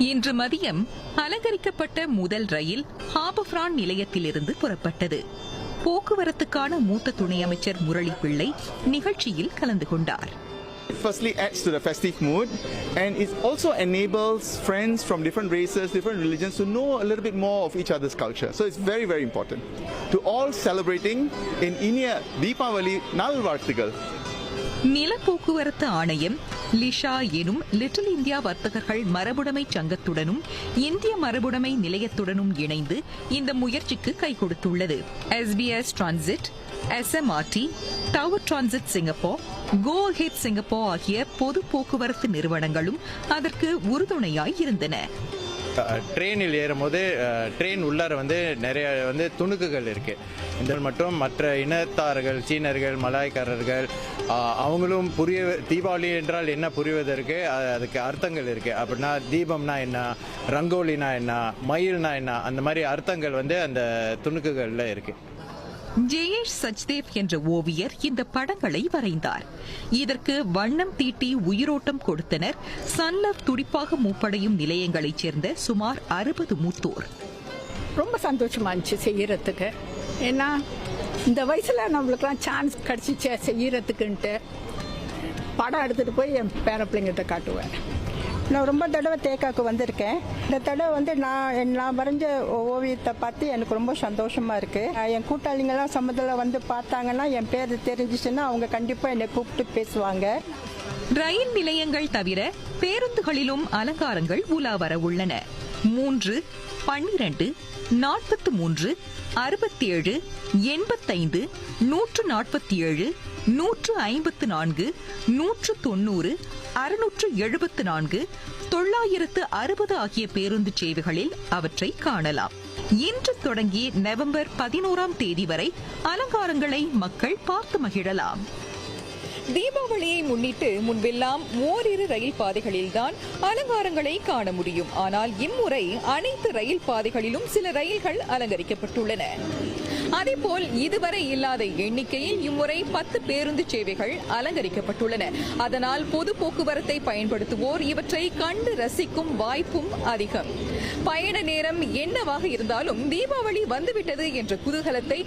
இன்று மதியம் அலங்கரிக்கப்பட்ட முதல் ரயில் ஹாபர்ஃபிரான் நிலையத்திலிருந்து புறப்பட்டது. போக்குவரத்துக்கான மூத்த துணை அமைச்சர் முரளி பிள்ளை நிகழ்ச்சியில் கலந்து கொண்டார். Firstly adds to the festive mood, and it also enables friends from different races, different religions to know a little bit more of each other's culture. So it's very, very important. To all celebrating in Inia Deepavali Nalvarthigal. நில போக்குவரத்து ஆணையம் லிஷா எனும் little India வர்த்தகர்கள் மரபுடைமை சங்கத்துடனும் இந்திய மரபுடைமை நிலையத்துடனும் இணைந்து இந்த முயற்சிக்கு கை கொடுத்துள்ளது. SBS transit, SMRT, tower transit Singapore, go ahead Singapore ஆகிய பொது போக்குவரத்து நிறுவனங்களும் அதற்கு உறுதுணையாய் இருந்தன. ட்ரெயினில் ஏறும்போது ட்ரெயின் உள்ளார நிறைய துணுக்குகள் இருக்கு. இந்த மற்றும் மற்ற இனத்தார்கள், சீனர்கள், மலாய்க்காரர்கள் அவங்களும் தீபாவளி என்றால் என்ன புரிவதற்கு அதுக்கு அர்த்தங்கள் இருக்கு. அப்படின்னா தீபம்னா என்ன, ரங்கோலினா என்ன, மயில்னா என்ன, அந்த மாதிரி அர்த்தங்கள் அந்த துணுக்குகள்ல இருக்கு. ஜெயேஷ் சச்தேவ் என்ற ஓவியர் இந்த படங்களை வரைந்தார். இதற்கு வண்ணம் தீட்டி உயிரோட்டம் கொடுத்தனர் சன்லவ் துடிப்பாக மூப்படையும் நிலையங்களைச் சேர்ந்த சுமார் 60 மூத்தோர். ரொம்ப சந்தோஷமா இருந்துச்சு செய்யறதுக்கு. ஏன்னா இந்த வயசுல நம்மளுக்குலாம் சான்ஸ் கிடைச்சிச்சு செய்யறதுக்குன்ட்டு படம் எடுத்துட்டு போய் என் பேர பிள்ளைங்கிட்ட காட்டுவேன். நான் ரொம்ப தடவை தேக்காக்கு வந்திருக்கேன். இந்த தடவை நான் வரைஞ்ச ஓவியத்தை பார்த்து எனக்கு ரொம்ப சந்தோஷமா இருக்கு. என் கூட்டாளிங்கெல்லாம் சம்மதில் பார்த்தாங்கன்னா என் பேர் தெரிஞ்சிச்சுன்னா அவங்க கண்டிப்பா என்னை கூப்பிட்டு பேசுவாங்க. ரயில் நிலையங்கள் தவிர பேருந்துகளிலும் அலங்காரங்கள் உலா வர உள்ளன. 3, 12, 43, 67, 85, 147, 154, 190, 674, 960 ஆகிய பேருந்து சேவைகளில் அவற்றை காணலாம். இன்று தொடங்கி நவம்பர் 11ஆம் தேதி வரை அலங்காரங்களை மக்கள் பார்த்து மகிழலாம். தீபாவளியை முன்னிட்டு முன்பெல்லாம் ஓரிரு ரயில் பாதைகளில்தான் அலங்காரங்களை காண முடியும். ஆனால் இம்முறை அனைத்து ரயில் பாதைகளிலும் சில ரயில்கள் அலங்கரிக்கப்பட்டுள்ளன. அதேபோல் இதுவரை இல்லாத எண்ணிக்கையில் இம்முறை 10 பேருந்து சேவைகள் அலங்கரிக்கப்பட்டுள்ளன. அதனால் பொது போக்குவரத்தை பயன்படுத்துவோர் இவற்றை கண்டு ரசிக்கும் வாய்ப்பும் அதிகம். பயண நேரம் என்னவாக இருந்தாலும் தீபாவளி வந்துவிட்டது என்ற குதூகலத்தை